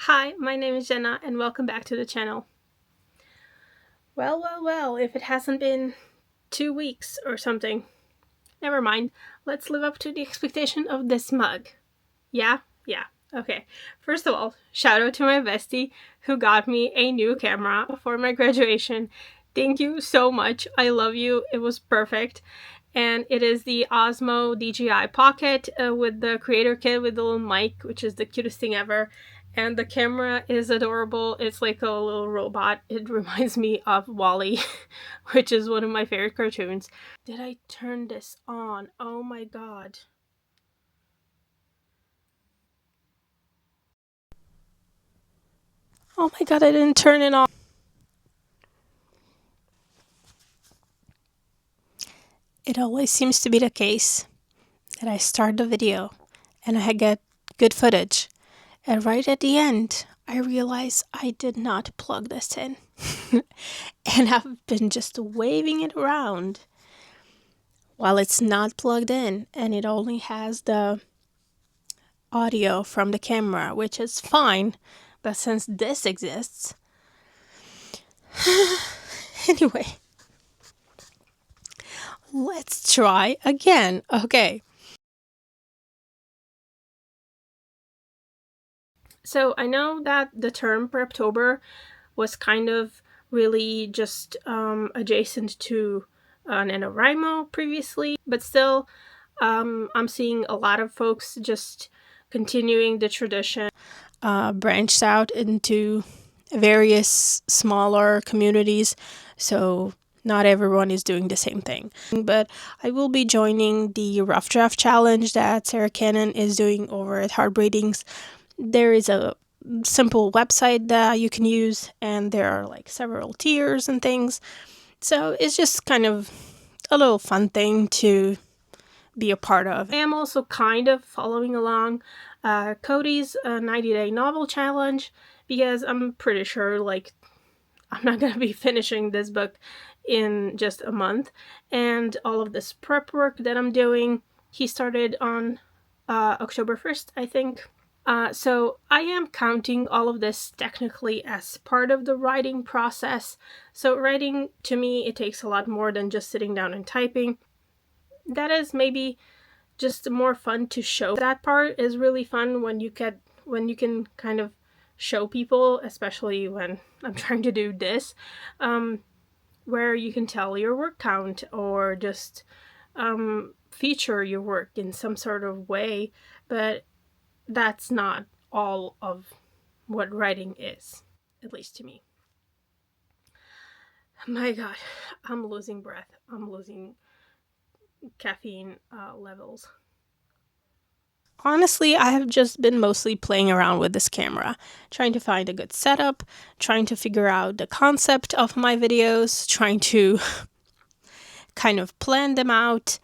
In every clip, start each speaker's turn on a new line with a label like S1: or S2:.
S1: Hi, my name is Jenna and welcome back to the channel. Well, if it hasn't been 2 weeks or something. Never mind, let's live up to the expectation of this mug. Yeah? Okay. First of all, shout out to my bestie who got me a new camera for my graduation. Thank you so much. I love you. It was perfect. And it is the Osmo DJI Pocket with the creator kit with the little mic, which is the cutest thing ever. And the camera is adorable. It's like a little robot. It reminds me of Wall-E, which is one of my favorite cartoons. Did I turn this on? Oh my god. Oh my god, I didn't turn it on. It always seems to be the case that I start the video and I get good footage. And right at the end, I realize I did not plug this in. And I've been just waving it around while it's not plugged in, and it only has the audio from the camera, which is fine. But since this exists, anyway, let's try again. Okay. So I know that the term preptober was kind of really just adjacent to NaNoWriMo previously, but still I'm seeing a lot of folks just continuing the tradition, branched out into various smaller communities, so not everyone is doing the same thing. But I will be joining the rough draft challenge that Sarah Cannon is doing over at Heartbreedings. There is a simple website that you can use, and there are like several tiers and things. So it's just kind of a little fun thing to be a part of. I am also kind of following along Cody's 90-day novel challenge because I'm pretty sure like I'm not going to be finishing this book in just a month. And all of this prep work that I'm doing, he started on October 1st, I think. So I am counting all of this technically as part of the writing process. So writing, to me, it takes a lot more than just sitting down and typing. That is maybe just more fun to show. That part is really fun when you can kind of show people, especially when I'm trying to do this, where you can tell your word count or just feature your work in some sort of way. But that's not all of what writing is, at least to me. My god, I'm losing breath. I'm losing caffeine levels. Honestly, I have just been mostly playing around with this camera, trying to find a good setup, trying to figure out the concept of my videos, trying to kind of plan them out.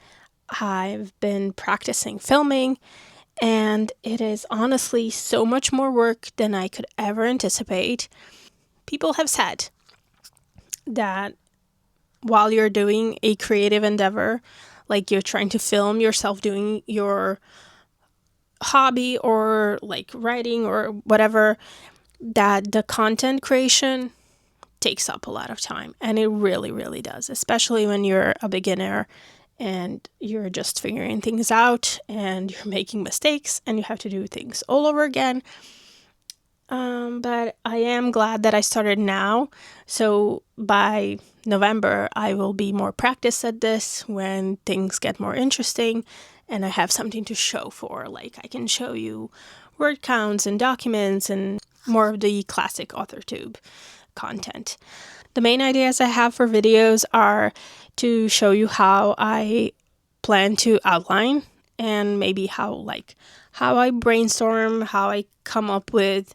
S1: I've been practicing filming, and it is honestly so much more work than I could ever anticipate. People have said that while you're doing a creative endeavor, like you're trying to film yourself doing your hobby or like writing or whatever, that the content creation takes up a lot of time. And it really, really does, especially when you're a beginner and you're just figuring things out and you're making mistakes and you have to do things all over again. But I am glad that I started now. So by November, I will be more practiced at this when things get more interesting and I have something to show for. Like I can show you word counts and documents and more of the classic AuthorTube content. The main ideas I have for videos are to show you how I plan to outline and maybe how I brainstorm, how I come up with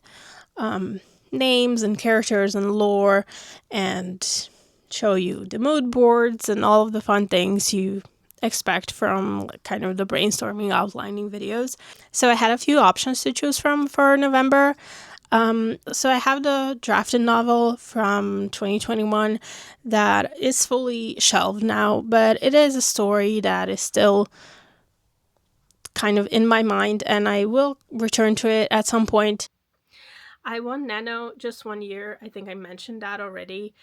S1: names and characters and lore, and show you the mood boards and all of the fun things you expect from kind of the brainstorming outlining videos. So I had a few options to choose from for November. So I have the drafted novel from 2021 that is fully shelved now, but it is a story that is still kind of in my mind and I will return to it at some point. I won Nano just 1 year. I think I mentioned that already.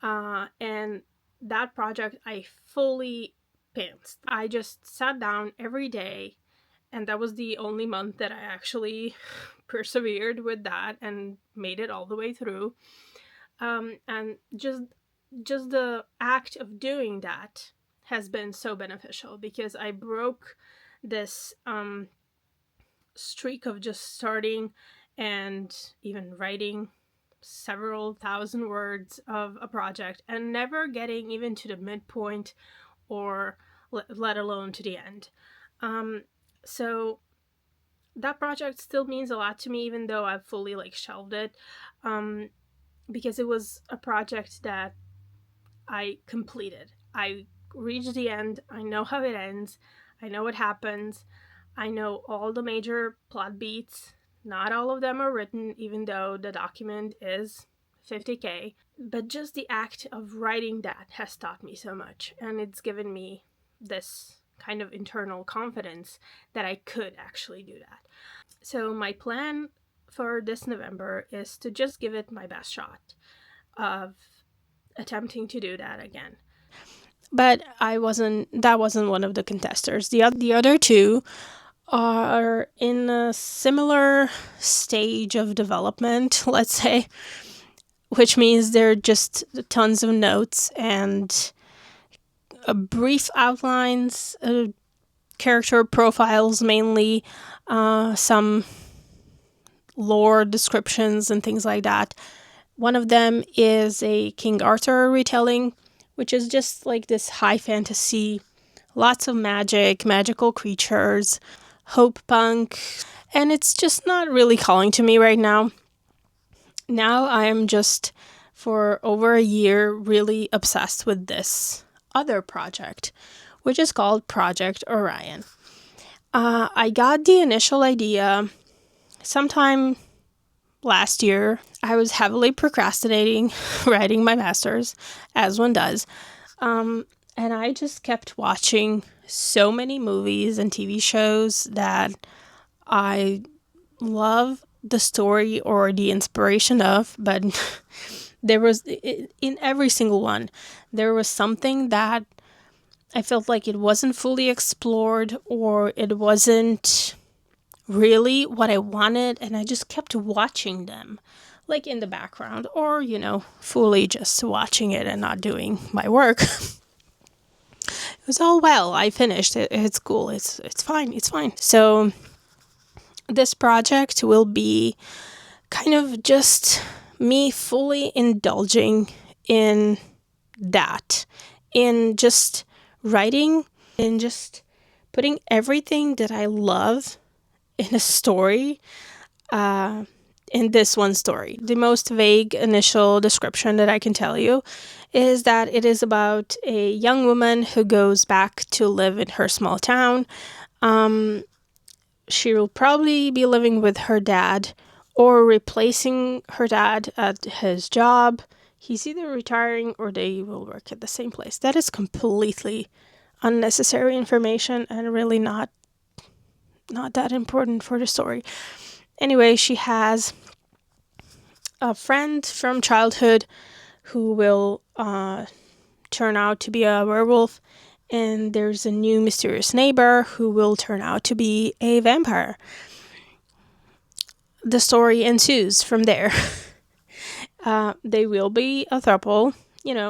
S1: And that project I fully pantsed. I just sat down every day, and that was the only month that I actually persevered with that and made it all the way through. And just the act of doing that has been so beneficial, because I broke this streak of just starting and even writing several thousand words of a project and never getting even to the midpoint, or let alone to the end. So that project still means a lot to me, even though I've fully like shelved it, because it was a project that I completed. I reached the end. I know how it ends. I know what happens. I know all the major plot beats. Not all of them are written, even though the document is 50K. But just the act of writing that has taught me so much. And it's given me this kind of internal confidence that I could actually do that. So my plan for this November is to just give it my best shot of attempting to do that again. But that wasn't one of the contesters. The other two are in a similar stage of development, let's say, which means they're just tons of notes and brief outlines, character profiles mainly, some lore descriptions and things like that. One of them is a King Arthur retelling, which is just like this high fantasy, lots of magic, magical creatures, hope punk, and it's just not really calling to me right now. Now I am just, for over a year, really obsessed with this other project, which is called Project Orion. I got the initial idea sometime last year. I was heavily procrastinating writing my master's, as one does. And I just kept watching so many movies and TV shows that I love the story or the inspiration of, but there was, in every single one, there was something that I felt like it wasn't fully explored, or it wasn't really what I wanted, and I just kept watching them, like in the background, or, fully just watching it and not doing my work. It was all well. I finished it. It's cool. It's fine. It's fine. So this project will be kind of just me fully indulging in that, in just writing, in just putting everything that I love in a story, in this one story. The most vague initial description that I can tell you is that it is about a young woman who goes back to live in her small town. She will probably be living with her dad or replacing her dad at his job. He's either retiring or they will work at the same place. That is completely unnecessary information and really not that important for the story. Anyway, she has a friend from childhood who will turn out to be a werewolf, and there's a new mysterious neighbor who will turn out to be a vampire. The story ensues from there. They will be a throuple,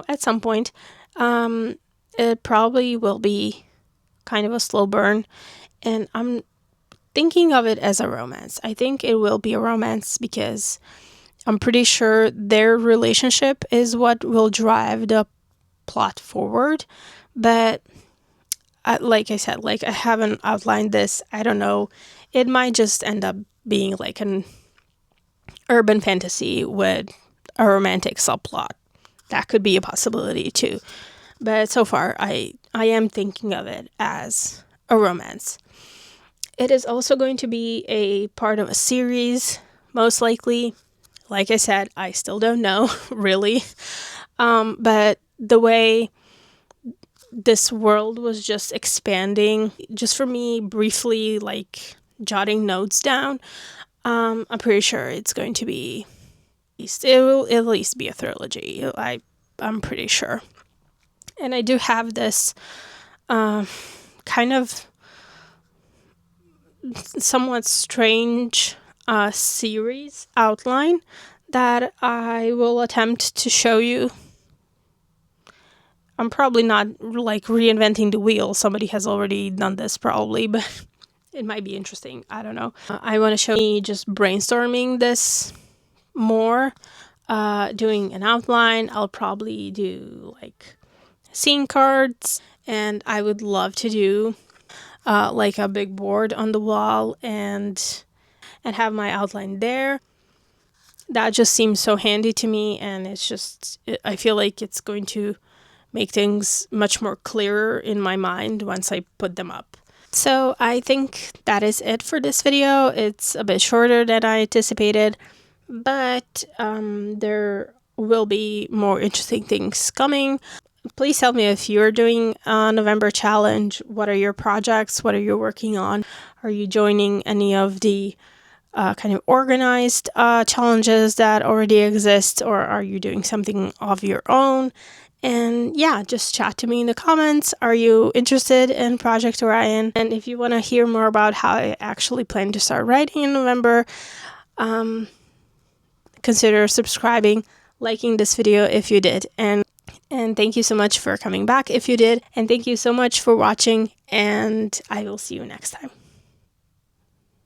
S1: at some point. It probably will be kind of a slow burn, and I'm thinking of it as a romance. I think it will be a romance because I'm pretty sure their relationship is what will drive the plot forward. But like I said, I haven't outlined this. I don't know. It might just end up being like an urban fantasy with a romantic subplot. That could be a possibility too. But so far, I am thinking of it as a romance. It is also going to be a part of a series, most likely. Like I said, I still don't know, really. But the way this world was just expanding, just for me briefly, jotting notes down, I'm pretty sure it's going to be, it will at least be a trilogy. I'm pretty sure. And I do have this kind of somewhat strange series outline that I will attempt to show you. I'm probably not like reinventing the wheel. Somebody has already done this probably, but it might be interesting. I don't know. I want to show me just brainstorming this more, doing an outline. I'll probably do like scene cards, and I would love to do like a big board on the wall and have my outline there. That just seems so handy to me, and I feel like it's going to make things much more clearer in my mind once I put them up. So I think that is it for this video. It's a bit shorter than I anticipated, but there will be more interesting things coming. Please tell me if you're doing a November challenge. What are your projects? What are you working on? Are you joining any of the kind of organized challenges that already exist, or are you doing something of your own? And yeah, just chat to me in the comments. Are you interested in Project Orion? And if you want to hear more about how I actually plan to start writing in November, consider subscribing, liking this video if you did. And thank you so much for coming back if you did. And thank you so much for watching, and I will see you next time.